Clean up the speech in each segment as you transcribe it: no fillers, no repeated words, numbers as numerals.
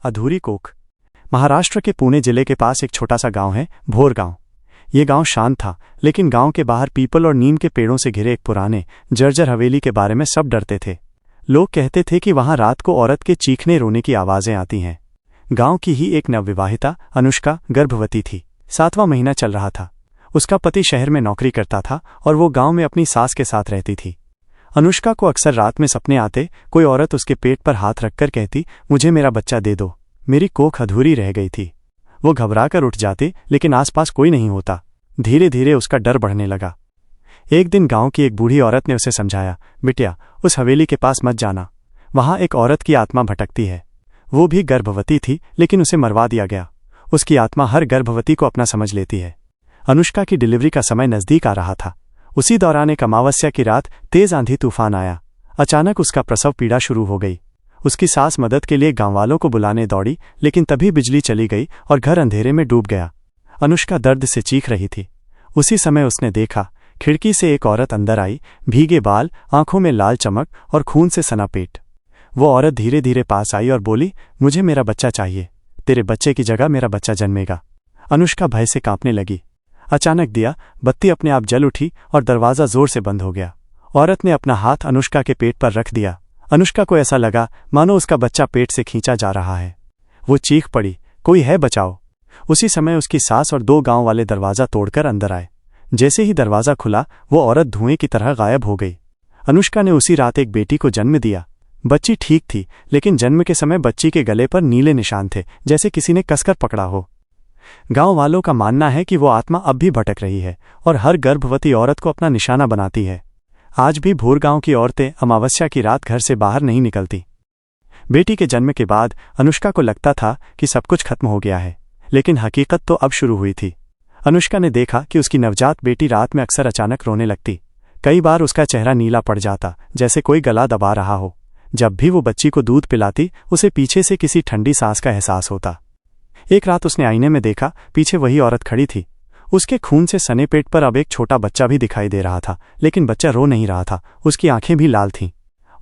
अधूरी कोख। महाराष्ट्र के पुणे जिले के पास एक छोटा सा गांव है, भोर गांव। ये गांव शांत था, लेकिन गांव के बाहर पीपल और नीम के पेड़ों से घिरे एक पुराने जर्जर हवेली के बारे में सब डरते थे। लोग कहते थे कि वहां रात को औरत के चीखने रोने की आवाजें आती हैं। गांव की ही एक नवविवाहिता अनुष्का गर्भवती थी। 7वां महीना चल रहा था। उसका पति शहर में नौकरी करता था और वो गांव में अपनी सास के साथ रहती थी। अनुष्का को अक्सर रात में सपने आते, कोई औरत उसके पेट पर हाथ रखकर कहती, मुझे मेरा बच्चा दे दो, मेरी कोख अधूरी रह गई थी। वो घबराकर उठ जाती, लेकिन आसपास कोई नहीं होता। धीरे धीरे उसका डर बढ़ने लगा। एक दिन गांव की एक बूढ़ी औरत ने उसे समझाया, बिटिया उस हवेली के पास मत जाना, वहां एक औरत की आत्मा भटकती है। वो भी गर्भवती थी, लेकिन उसे मरवा दिया गया। उसकी आत्मा हर गर्भवती को अपना समझ लेती है। अनुष्का की डिलीवरी का समय नजदीक आ रहा था। उसी दौरान एक अमावस्या की रात तेज आंधी तूफान आया। अचानक उसका प्रसव पीड़ा शुरू हो गई। उसकी सास मदद के लिए गांववालों को बुलाने दौड़ी, लेकिन तभी बिजली चली गई और घर अंधेरे में डूब गया। अनुष्का दर्द से चीख रही थी। उसी समय उसने देखा, खिड़की से एक औरत अंदर आई, भीगे बाल, आंखों में लाल चमक और खून से सना पेट। वो औरत धीरे धीरे पास आई और बोली, मुझे मेरा बच्चा चाहिए, तेरे बच्चे की जगह मेरा बच्चा जन्मेगा। अनुष्का भय से कांपने लगी। अचानक बत्ती अपने आप जल उठी और दरवाजा जोर से बंद हो गया। औरत ने अपना हाथ अनुष्का के पेट पर रख दिया। अनुष्का को ऐसा लगा मानो उसका बच्चा पेट से खींचा जा रहा है। वो चीख पड़ी, कोई है, बचाओ। उसी समय उसकी सास और 2 गांव वाले दरवाजा तोड़कर अंदर आए। जैसे ही दरवाजा खुला, वो औरत धुएं की तरह गायब हो गई। अनुष्का ने उसी रात एक बेटी को जन्म दिया। बच्ची ठीक थी, लेकिन जन्म के समय बच्ची के गले पर नीले निशान थे, जैसे किसी ने कसकर पकड़ा हो। गांव वालों का मानना है कि वो आत्मा अब भी भटक रही है और हर गर्भवती औरत को अपना निशाना बनाती है। आज भी भोर गांव की औरतें अमावस्या की रात घर से बाहर नहीं निकलती। बेटी के जन्म के बाद अनुष्का को लगता था कि सब कुछ खत्म हो गया है, लेकिन हकीकत तो अब शुरू हुई थी। अनुष्का ने देखा कि उसकी नवजात बेटी रात में अक्सर अचानक रोने लगती। कई बार उसका चेहरा नीला पड़ जाता, जैसे कोई गला दबा रहा हो। जब भी वो बच्ची को दूध पिलाती, उसे पीछे से किसी ठंडी सांस का एहसास होता। एक रात उसने आईने में देखा, पीछे वही औरत खड़ी थी। उसके खून से सने पेट पर अब एक छोटा बच्चा भी दिखाई दे रहा था, लेकिन बच्चा रो नहीं रहा था, उसकी आंखें भी लाल थीं।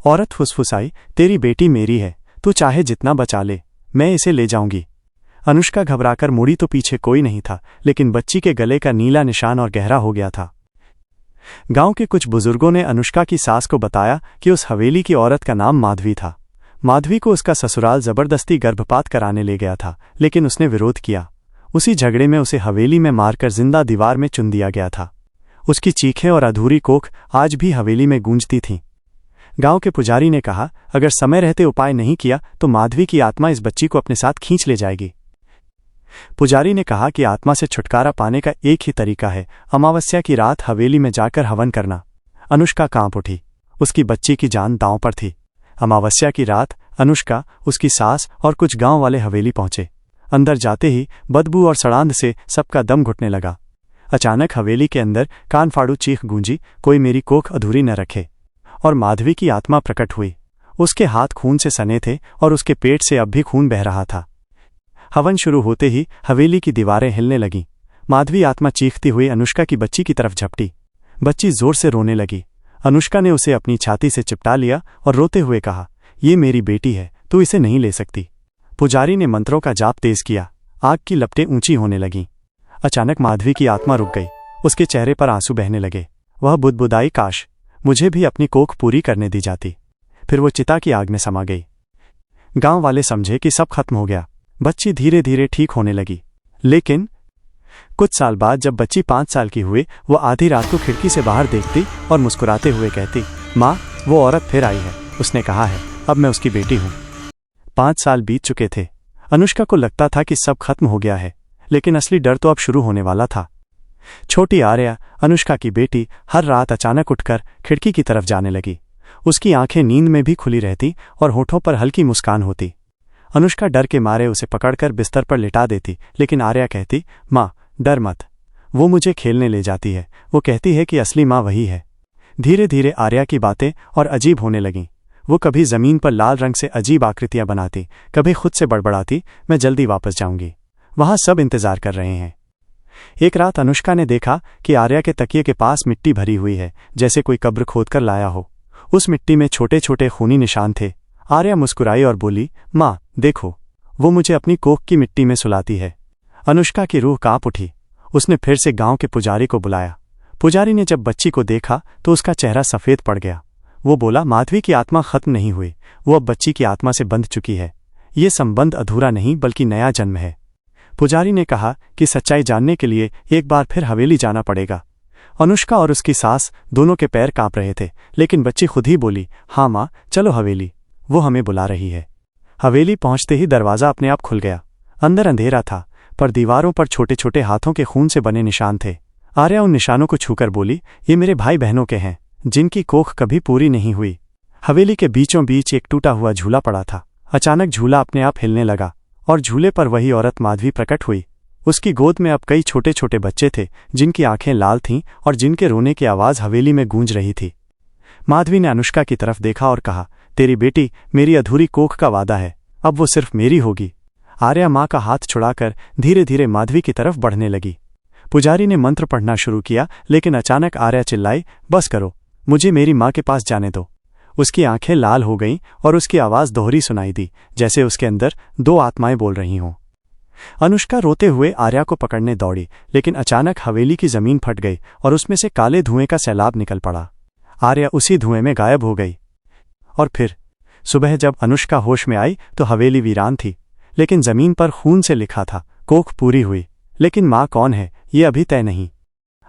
औरत फुसफुसाई, तेरी बेटी मेरी है, तू चाहे जितना बचा ले, मैं इसे ले जाऊंगी। अनुष्का घबराकर मुड़ी तो पीछे कोई नहीं था, लेकिन बच्ची के गले का नीला निशान और गहरा हो गया था। गांव के कुछ बुजुर्गों ने अनुष्का की सास को बताया कि उस हवेली की औरत का नाम माधवी था। माधवी को उसका ससुराल जबरदस्ती गर्भपात कराने ले गया था, लेकिन उसने विरोध किया। उसी झगड़े में उसे हवेली में मारकर जिंदा दीवार में चुन दिया गया था। उसकी चीखें और अधूरी कोख आज भी हवेली में गूंजती थीं। गांव के पुजारी ने कहा, अगर समय रहते उपाय नहीं किया तो माधवी की आत्मा इस बच्ची को अपने साथ खींच ले जाएगी। पुजारी ने कहा कि आत्मा से छुटकारा पाने का एक ही तरीका है, अमावस्या की रात हवेली में जाकर हवन करना। अनुष्का कांप उठी। उसकी बच्ची की जान दांव पर थी। अमावस्या की रात अनुष्का, उसकी सास और कुछ गांव वाले हवेली पहुंचे। अंदर जाते ही बदबू और सड़ांध से सबका दम घुटने लगा। अचानक हवेली के अंदर कान फाड़ू चीख गूंजी, कोई मेरी कोख अधूरी न रखे। और माधवी की आत्मा प्रकट हुई। उसके हाथ खून से सने थे और उसके पेट से अब भी खून बह रहा था। हवन शुरू होते ही हवेली की दीवारें हिलने लगीं। माधवी आत्मा चीखती हुई अनुष्का की बच्ची की तरफ झपटी। बच्ची जोर से रोने लगी। अनुष्का ने उसे अपनी छाती से चिपटा लिया और रोते हुए कहा, ये मेरी बेटी है, तू इसे नहीं ले सकती। पुजारी ने मंत्रों का जाप तेज किया। आग की लपटें ऊंची होने लगीं। अचानक माधवी की आत्मा रुक गई। उसके चेहरे पर आंसू बहने लगे। वह बुदबुदाई, काश मुझे भी अपनी कोख पूरी करने दी जाती। फिर वो चिता की आग में समा गई। गांव वाले समझे कि सब खत्म हो गया। बच्ची धीरे धीरे ठीक होने लगी। लेकिन कुछ साल बाद जब बच्ची 5 साल की हुई, वो आधी रात को खिड़की से बाहर देखती और मुस्कुराते हुए कहती, माँ, वो औरत फिर आई है, उसने कहा है अब मैं उसकी बेटी हूँ। 5 साल बीत चुके थे। अनुष्का को लगता था कि सब खत्म हो गया है, लेकिन असली डर तो अब शुरू होने वाला था। छोटी आर्या, अनुष्का की बेटी, हर रात अचानक उठकर खिड़की की तरफ जाने लगी। उसकी आंखें नींद में भी खुली रहती और होठों पर हल्की मुस्कान होती। अनुष्का डर के मारे उसे पकड़कर बिस्तर पर लिटा देती, लेकिन आर्या कहती, माँ डर मत, वो मुझे खेलने ले जाती है। वो कहती है कि असली माँ वही है। धीरे धीरे आर्या की बातें और अजीब होने लगीं। वो कभी जमीन पर लाल रंग से अजीब आकृतियां बनाती, कभी खुद से बड़बड़ाती, मैं जल्दी वापस जाऊंगी, वहां सब इंतजार कर रहे हैं। एक रात अनुष्का ने देखा कि आर्या के तकिए के पास मिट्टी भरी हुई है, जैसे कोई कब्र खोदकर लाया हो। उस मिट्टी में छोटे छोटे खूनी निशान थे। आर्या मुस्कुराई और बोली, माँ देखो, वो मुझे अपनी कोख की मिट्टी में सुलाती है। अनुष्का की रूह कांप उठी। उसने फिर से गांव के पुजारी को बुलाया। पुजारी ने जब बच्ची को देखा तो उसका चेहरा सफ़ेद पड़ गया। वो बोला, माधवी की आत्मा खत्म नहीं हुई, वो अब बच्ची की आत्मा से बंध चुकी है। ये संबंध अधूरा नहीं बल्कि नया जन्म है। पुजारी ने कहा कि सच्चाई जानने के लिए एक बार फिर हवेली जाना पड़ेगा। अनुष्का और उसकी सास दोनों के पैर कांप रहे थे, लेकिन बच्ची खुद ही बोली, हाँ माँ, चलो हवेली, वो हमें बुला रही है। हवेली पहुंचते ही दरवाज़ा अपने आप खुल गया। अंदर अंधेरा था, पर दीवारों पर छोटे छोटे हाथों के खून से बने निशान थे। आर्या उन निशानों को छूकर बोली, ये मेरे भाई बहनों के हैं, जिनकी कोख कभी पूरी नहीं हुई। हवेली के बीचों बीच एक टूटा हुआ झूला पड़ा था। अचानक झूला अपने आप हिलने लगा और झूले पर वही औरत माधवी प्रकट हुई। उसकी गोद में अब कई छोटे छोटे बच्चे थे, जिनकी आंखें लाल थीं और जिनके रोने की आवाज़ हवेली में गूंज रही थी। माधवी ने अनुष्का की तरफ देखा और कहा, तेरी बेटी मेरी अधूरी कोख का वादा है, अब वो सिर्फ मेरी होगी। आर्या माँ का हाथ छुड़ाकर धीरे धीरे माधवी की तरफ बढ़ने लगी। पुजारी ने मंत्र पढ़ना शुरू किया, लेकिन अचानक आर्या चिल्लाई, बस करो, मुझे मेरी माँ के पास जाने दो। उसकी आंखें लाल हो गईं और उसकी आवाज़ दोहरी सुनाई दी, जैसे उसके अंदर दो आत्माएं बोल रही हों। अनुष्का रोते हुए आर्या को पकड़ने दौड़ी, लेकिन अचानक हवेली की जमीन फट गई और उसमें से काले धुएं का सैलाब निकल पड़ा। आर्या उसी धुएं में गायब हो गई। और फिर सुबह जब अनुष्का होश में आई तो हवेली वीरान थी, लेकिन जमीन पर खून से लिखा था, कोख पूरी हुई, लेकिन माँ कौन है ये अभी तय नहीं।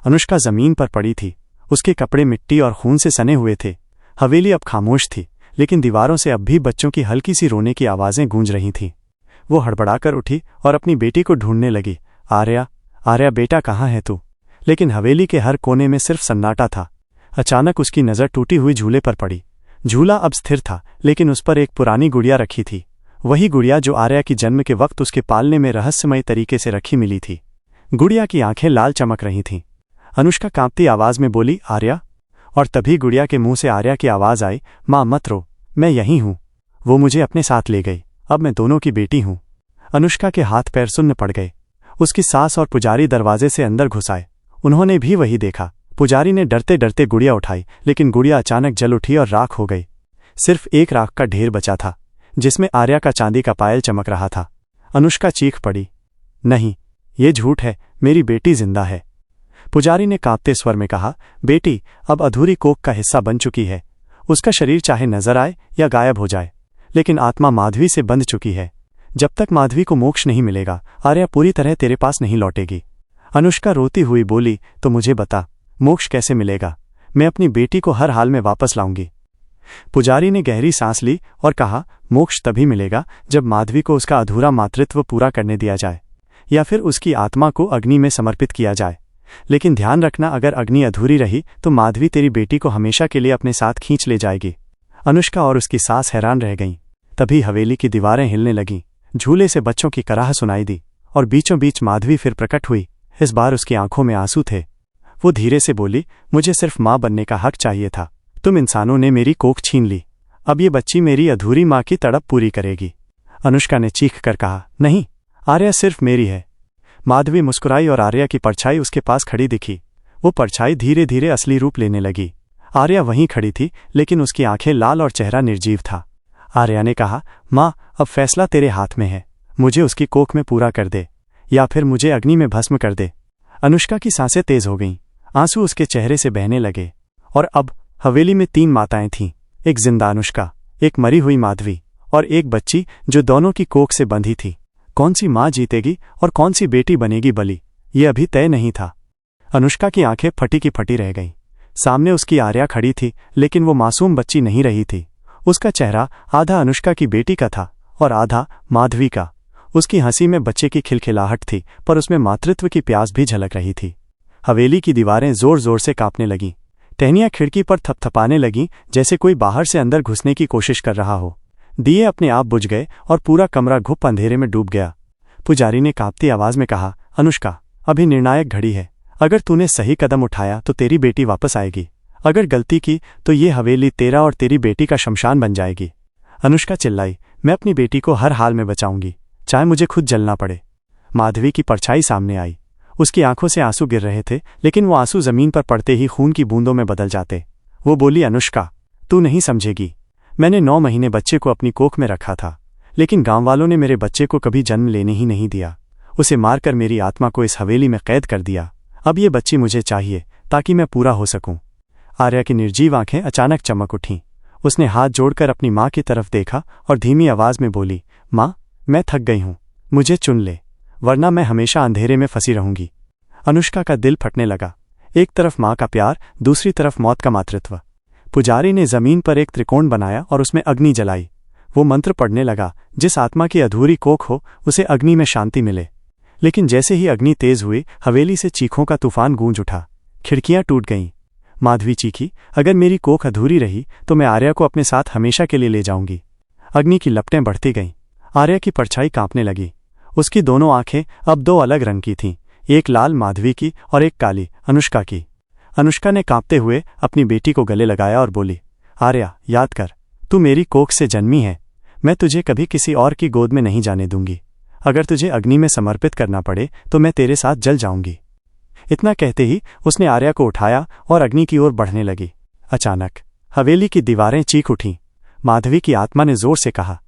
अनुष्का जमीन पर पड़ी थी, उसके कपड़े मिट्टी और खून से सने हुए थे। हवेली अब खामोश थी, लेकिन दीवारों से अब भी बच्चों की हल्की सी रोने की आवाज़ें गूंज रही थीं। वो हड़बड़ाकर उठी और अपनी बेटी को ढूंढने लगी। आर्या, आर्या बेटा कहाँ है तू? लेकिन हवेली के हर कोने में सिर्फ सन्नाटा था। अचानक उसकी नज़र टूटी हुई झूले पर पड़ी। झूला अब स्थिर था, लेकिन उस पर एक पुरानी गुड़िया रखी थी, वही गुड़िया जो आर्या की जन्म के वक्त उसके पालने में रहस्यमय तरीके से रखी मिली थी। गुड़िया की आंखें लाल चमक रही थीं। अनुष्का कांपती आवाज़ में बोली, आर्या। और तभी गुड़िया के मुंह से आर्या की आवाज़ आई, माँ मत रो, मैं यहीं हूँ। वो मुझे अपने साथ ले गई, अब मैं दोनों की बेटी हूँ। अनुष्का के हाथ पैर सुन्न पड़ गए। उसकी सास और पुजारी दरवाजे से अंदर घुस आए। उन्होंने भी वही देखा। पुजारी ने डरते डरते गुड़िया उठाई, लेकिन गुड़िया अचानक जल उठी और राख हो गई। सिर्फ एक राख का ढेर बचा था, जिसमें आर्या का चांदी का पायल चमक रहा था। अनुष्का चीख पड़ी, नहीं, ये झूठ है, मेरी बेटी जिंदा है। पुजारी ने कांपते स्वर में कहा, बेटी अब अधूरी कोख का हिस्सा बन चुकी है। उसका शरीर चाहे नजर आए या गायब हो जाए, लेकिन आत्मा माधवी से बंध चुकी है। जब तक माधवी को मोक्ष नहीं मिलेगा, आर्या पूरी तरह तेरे पास नहीं लौटेगी। अनुष्का रोती हुई बोली, तो मुझे बता, मोक्ष कैसे मिलेगा? मैं अपनी बेटी को हर हाल में वापस लाऊंगी। पुजारी ने गहरी सांस ली और कहा, मोक्ष तभी मिलेगा जब माधवी को उसका अधूरा मातृत्व पूरा करने दिया जाए, या फिर उसकी आत्मा को अग्नि में समर्पित किया जाए। लेकिन ध्यान रखना, अगर अग्नि अधूरी रही तो माधवी तेरी बेटी को हमेशा के लिए अपने साथ खींच ले जाएगी। अनुष्का और उसकी सास हैरान रह गईं। तभी हवेली की दीवारें हिलने लगीं, झूले से बच्चों की कराह सुनाई दी और बीचों बीच माधवी फिर प्रकट हुई। इस बार उसकी आंखों में आंसू थे। वो धीरे से बोली, मुझे सिर्फ माँ बनने का हक चाहिए था। तुम इंसानों ने मेरी कोख छीन ली। अब ये बच्ची मेरी अधूरी माँ की तड़प पूरी करेगी। अनुष्का ने चीख कर कहा, नहीं, आर्या सिर्फ मेरी है। माधवी मुस्कुराई और आर्या की परछाई उसके पास खड़ी दिखी। वो परछाई धीरे धीरे असली रूप लेने लगी। आर्या वहीं खड़ी थी, लेकिन उसकी आंखें लाल और चेहरा निर्जीव था। आर्या ने कहा, माँ अब फैसला तेरे हाथ में है। मुझे उसकी कोख में पूरा कर दे, या फिर मुझे अग्नि में भस्म कर दे। अनुष्का की सांसें तेज हो गईं, आंसू उसके चेहरे से बहने लगे। और अब हवेली में 3 माताएं थीं, एक जिंदा अनुष्का, एक मरी हुई माधवी और एक बच्ची जो दोनों की कोख से बंधी थी। कौन सी माँ जीतेगी और कौन सी बेटी बनेगी बलि, ये अभी तय नहीं था। अनुष्का की आंखें फटी की फटी रह गईं। सामने उसकी आर्या खड़ी थी, लेकिन वो मासूम बच्ची नहीं रही थी। उसका चेहरा आधा अनुष्का की बेटी का था और आधा माधवी का। उसकी हंसी में बच्चे की खिलखिलाहट थी, पर उसमें मातृत्व की प्यास भी झलक रही थी। हवेली की दीवारें जोर जोर से कांपने लगीं। टहनियां खिड़की पर थपथपाने लगीं, जैसे कोई बाहर से अंदर घुसने की कोशिश कर रहा हो। दिए अपने आप बुझ गए और पूरा कमरा घुप अंधेरे में डूब गया। पुजारी ने कांपती आवाज में कहा, अनुष्का, अभी निर्णायक घड़ी है। अगर तूने सही कदम उठाया तो तेरी बेटी वापस आएगी। अगर गलती की तो ये हवेली तेरा और तेरी बेटी का शमशान बन जाएगी। अनुष्का चिल्लाई, मैं अपनी बेटी को हर हाल में बचाऊंगी, चाहे मुझे खुद जलना पड़े। माधवी की परछाई सामने आई। उसकी आंखों से आंसू गिर रहे थे, लेकिन वो आंसू जमीन पर पड़ते ही खून की बूंदों में बदल जाते। वो बोली, अनुष्का, तू नहीं समझेगी। मैंने 9 महीने बच्चे को अपनी कोख में रखा था, लेकिन गांव वालों ने मेरे बच्चे को कभी जन्म लेने ही नहीं दिया। उसे मारकर मेरी आत्मा को इस हवेली में कैद कर दिया। अब ये बच्ची मुझे चाहिए ताकि मैं पूरा हो सकूं। आर्या की निर्जीव आंखें अचानक चमक उठीं। उसने हाथ जोड़कर अपनी माँ की तरफ देखा और धीमी आवाज में बोली, माँ, मैं थक गई हूं, मुझे चुन ले, वरना मैं हमेशा अंधेरे में फंसी रहूंगी। अनुष्का का दिल फटने लगा। एक तरफ माँ का प्यार, दूसरी तरफ मौत का मातृत्व। पुजारी ने जमीन पर एक त्रिकोण बनाया और उसमें अग्नि जलाई। वो मंत्र पढ़ने लगा, जिस आत्मा की अधूरी कोख हो उसे अग्नि में शांति मिले। लेकिन जैसे ही अग्नि तेज हुई, हवेली से चीखों का तूफान गूंज उठा। खिड़कियां टूट गईं। माधवी चीखी, अगर मेरी कोख अधूरी रही तो मैं आर्या को अपने साथ हमेशा के लिए ले जाऊंगी। अग्नि की लपटें बढ़ती गईं। आर्या की परछाई कांपने लगी। उसकी दोनों आंखें अब दो अलग रंग की थीं, एक लाल माधवी की और एक काली अनुष्का की। अनुष्का ने कांपते हुए अपनी बेटी को गले लगाया और बोली, आर्या, याद कर, तू मेरी कोख से जन्मी है। मैं तुझे कभी किसी और की गोद में नहीं जाने दूंगी। अगर तुझे अग्नि में समर्पित करना पड़े तो मैं तेरे साथ जल जाऊंगी। इतना कहते ही उसने आर्या को उठाया और अग्नि की ओर बढ़ने लगी। अचानक हवेली की दीवारें चीख उठीं। माधवी की आत्मा ने जोर से कहा,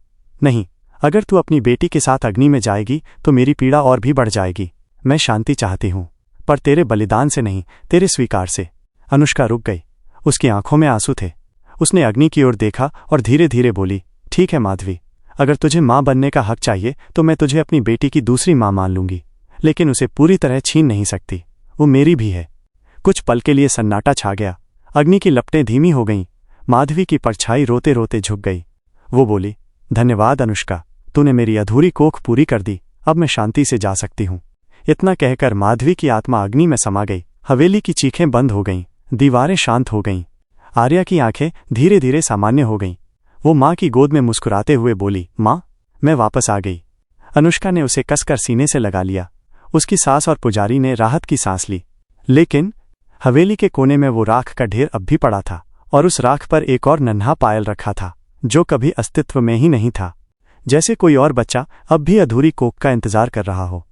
नहीं, अगर तू अपनी बेटी के साथ अग्नि में जाएगी तो मेरी पीड़ा और भी बढ़ जाएगी। मैं शांति चाहती हूं, पर तेरे बलिदान से नहीं, तेरे स्वीकार से। अनुष्का रुक गई। उसकी आंखों में आंसू थे। उसने अग्नि की ओर देखा और धीरे धीरे बोली, ठीक है माधवी, अगर तुझे मां बनने का हक चाहिए तो मैं तुझे अपनी बेटी की दूसरी मां मान लूंगी, लेकिन उसे पूरी तरह छीन नहीं सकती। वो मेरी भी है। कुछ पल के लिए सन्नाटा छा गया। अग्नि की लपटें धीमी हो गईं। माधवी की परछाई रोते रोते झुक गई। वो बोली, धन्यवाद अनुष्का, तूने मेरी अधूरी कोख पूरी कर दी। अब मैं शांति से जा सकती हूँ। इतना कहकर माधवी की आत्मा अग्नि में समा गई। हवेली की चीखें बंद हो गईं। दीवारें शांत हो गईं। आर्या की आंखें धीरे धीरे सामान्य हो गईं। वो माँ की गोद में मुस्कुराते हुए बोली, माँ, मैं वापस आ गई। अनुष्का ने उसे कसकर सीने से लगा लिया। उसकी सास और पुजारी ने राहत की सांस ली। लेकिन हवेली के कोने में वो राख का ढेर अब भी पड़ा था, और उस राख पर एक और नन्हा पायल रखा था, जो कभी अस्तित्व में ही नहीं था। जैसे कोई और बच्चा अब भी अधूरी कोख का इंतजार कर रहा हो।